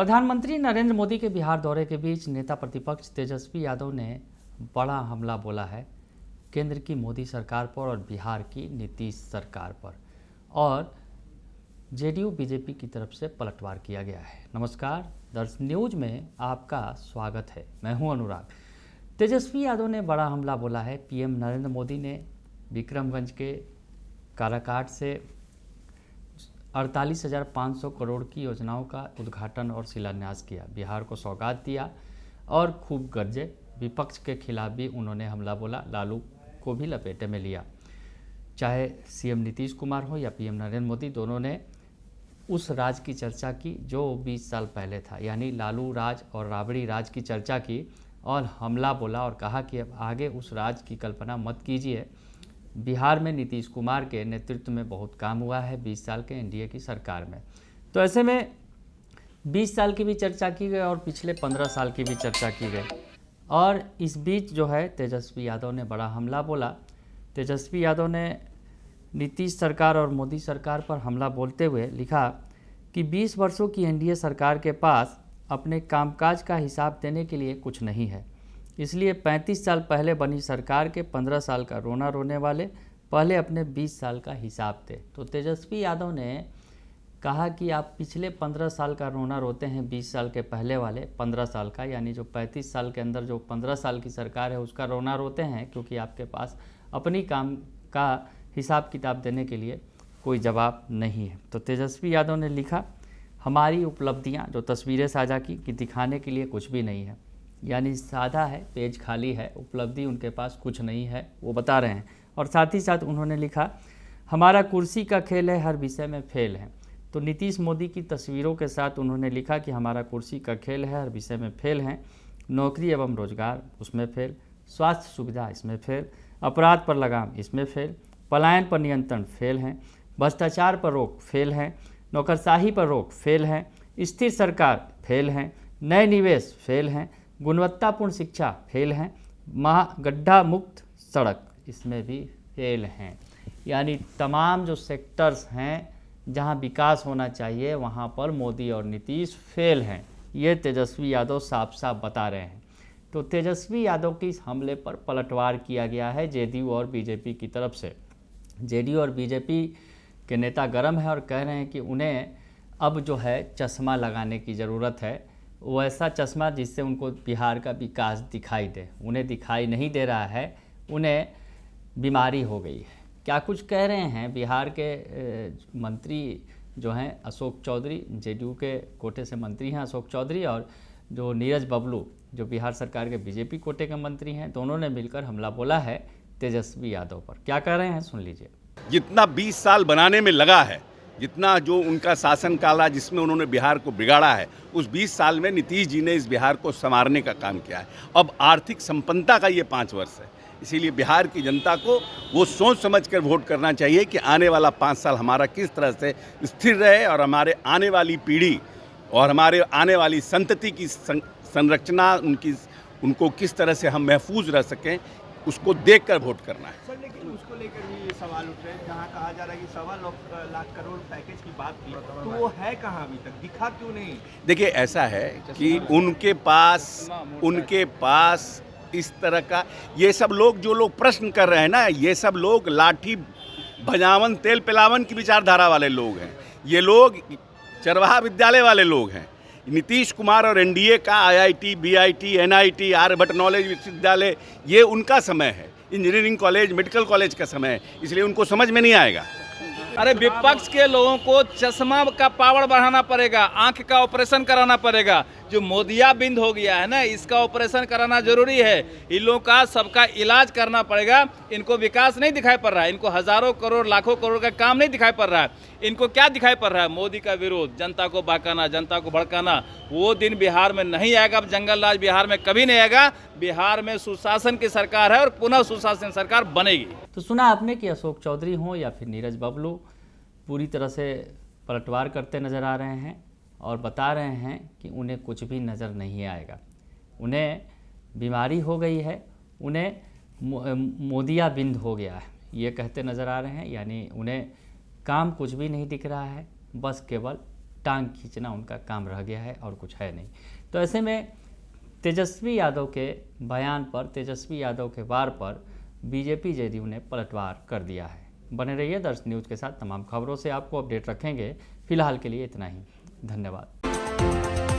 प्रधानमंत्री नरेंद्र मोदी के बिहार दौरे के बीच नेता प्रतिपक्ष तेजस्वी यादव ने बड़ा हमला बोला है केंद्र की मोदी सरकार पर और बिहार की नीतीश सरकार पर, और जेडीयू बीजेपी की तरफ से पलटवार किया गया है। नमस्कार, दर्श न्यूज में आपका स्वागत है। मैं हूं अनुराग। तेजस्वी यादव ने बड़ा हमला बोला है। पीएम नरेंद्र मोदी ने विक्रमगंज के काराकाट से 48,500 करोड़ की योजनाओं का उद्घाटन और शिलान्यास किया, बिहार को सौगात दिया और खूब गरजे। विपक्ष के खिलाफ भी उन्होंने हमला बोला, लालू को भी लपेटे में लिया। चाहे सीएम नीतीश कुमार हो या पीएम नरेंद्र मोदी, दोनों ने उस राज की चर्चा की जो 20 साल पहले था, यानी लालू राज और राबड़ी राज की चर्चा की और हमला बोला और कहा कि अब आगे उस राज की कल्पना मत कीजिए। बिहार में नीतीश कुमार के नेतृत्व में बहुत काम हुआ है 20 साल के एनडीए की सरकार में। तो ऐसे में 20 साल की भी चर्चा की गई और पिछले 15 साल की भी चर्चा की गई, और इस बीच जो है तेजस्वी यादव ने बड़ा हमला बोला। तेजस्वी यादव ने नीतीश सरकार और मोदी सरकार पर हमला बोलते हुए लिखा कि 20 वर्षों की एनडीए सरकार के पास अपने कामकाज का हिसाब देने के लिए कुछ नहीं है, इसलिए 35 साल पहले बनी सरकार के 15 साल का रोना रोने वाले पहले अपने 20 साल का हिसाब थे। तो तेजस्वी यादव ने कहा कि आप पिछले 15 साल का रोना रोते हैं, 20 साल के पहले वाले 15 साल का, यानी जो 35 साल के अंदर जो 15 साल की सरकार है उसका रोना रोते हैं, क्योंकि आपके पास अपनी काम का हिसाब किताब देने के लिए कोई जवाब नहीं है। तो तेजस्वी यादव ने लिखा, हमारी उपलब्धियां जो तस्वीरें साझा की कि दिखाने के लिए कुछ भी नहीं है, यानी सादा है, पेज खाली है, उपलब्धि उनके पास कुछ नहीं है, वो बता रहे हैं। और साथ ही साथ उन्होंने लिखा, हमारा कुर्सी का खेल है, हर विषय में फेल है। तो नीतीश मोदी की तस्वीरों के साथ उन्होंने लिखा कि हमारा कुर्सी का खेल है, हर विषय में फेल हैं। नौकरी एवं रोजगार उसमें फेल, स्वास्थ्य सुविधा इसमें फेल, अपराध पर लगाम इसमें फेल, पलायन पर नियंत्रण फेल हैं, भ्रष्टाचार पर रोक फेल हैं, नौकरशाही पर रोक फेल हैं, स्थिर सरकार फेल हैं, नए निवेश फेल हैं, गुणवत्तापूर्ण शिक्षा फेल हैं, गड्ढा मुक्त सड़क इसमें भी फेल हैं। यानी तमाम जो सेक्टर्स हैं जहां विकास होना चाहिए वहां पर मोदी और नीतीश फेल हैं। ये तेजस्वी यादव साफ साफ बता रहे हैं। तो तेजस्वी यादव के इस हमले पर पलटवार किया गया है जेडीयू और बीजेपी की तरफ से। जेडीयू और बीजेपी के नेता गरम है और कह रहे हैं कि उन्हें अब जो है चश्मा लगाने की ज़रूरत है, वो ऐसा चश्मा जिससे उनको बिहार का विकास दिखाई दे। उन्हें दिखाई नहीं दे रहा है, उन्हें बीमारी हो गई है। क्या कुछ कह रहे हैं बिहार के मंत्री जो हैं अशोक चौधरी, जेडीयू के कोटे से मंत्री हैं अशोक चौधरी, और जो नीरज बबलू जो बिहार सरकार के बीजेपी कोटे के मंत्री हैं, दोनों ने मिलकर हमला बोला है तेजस्वी यादव पर। क्या कह रहे हैं सुन लीजिए। जितना 20 साल बनाने में लगा है, जितना जो उनका शासन काल है जिसमें उन्होंने बिहार को बिगाड़ा है, उस 20 साल में नीतीश जी ने इस बिहार को संवारने का काम किया है। अब आर्थिक संपन्नता का ये 5 वर्ष है, इसीलिए बिहार की जनता को वो सोच समझ कर वोट करना चाहिए कि आने वाला 5 साल हमारा किस तरह से स्थिर रहे और हमारे आने वाली पीढ़ी और हमारे आने वाली संतति की संरचना उनको किस तरह से हम महफूज रह सकें, उसको देख कर वोट करना है। सर, लेकिन उसको लेकर भी ये सवाल उठ रहे हैं, जहाँ कहा जा रहा है कि 1.25 लाख करोड़ पैकेज की बात की, तो वो है कहाँ अभी तक, दिखा क्यों नहीं? देखिए, ऐसा है कि उनके पास इस तरह का ये सब लोग जो लोग प्रश्न कर रहे हैं ना, ये सब लोग लाठी भजावन तेल पिलावन की विचारधारा वाले लोग हैं। ये लोग चरवाहा विद्यालय वाले लोग हैं। नीतीश कुमार और एनडीए का IIT, BIT, NIT, Aryabhatta knowledge विश्वविद्यालय, ये उनका समय है। इंजीनियरिंग कॉलेज, मेडिकल कॉलेज का समय है, इसलिए उनको समझ में नहीं आएगा। अरे विपक्ष के लोगों को चश्मा का पावर बढ़ाना पड़ेगा, आंख का ऑपरेशन कराना पड़ेगा। जो मोदिया बिंद हो गया है ना, इसका ऑपरेशन कराना जरूरी है। इन लोगों का सबका इलाज करना पड़ेगा। इनको विकास नहीं दिखाई पड़ रहा है, इनको हजारों करोड़ लाखों करोड़ का काम नहीं दिखाई पड़ रहा है। इनको क्या दिखाई पड़ रहा है? मोदी का विरोध, जनता को बहकाना, जनता को भड़काना। वो दिन बिहार में नहीं आएगा। अब जंगल राज बिहार में कभी नहीं आएगा। बिहार में सुशासन की सरकार है और पुनः सुशासन सरकार बनेगी। तो सुना आपने कि अशोक चौधरी हों या फिर नीरज बबलू पूरी तरह से पलटवार करते नज़र आ रहे हैं और बता रहे हैं कि उन्हें कुछ भी नज़र नहीं आएगा। उन्हें बीमारी हो गई है, उन्हें मोदिया बिंद हो गया है, ये कहते नज़र आ रहे हैं। यानी उन्हें काम कुछ भी नहीं दिख रहा है, बस केवल टांग खींचना उनका काम रह गया है और कुछ है नहीं। तो ऐसे में तेजस्वी यादव के बयान पर, तेजस्वी यादव के वार पर बीजेपी जेडीयू ने पलटवार कर दिया है। बने रहिए दर्श न्यूज़ के साथ, तमाम खबरों से आपको अपडेट रखेंगे। फिलहाल के लिए इतना ही, धन्यवाद।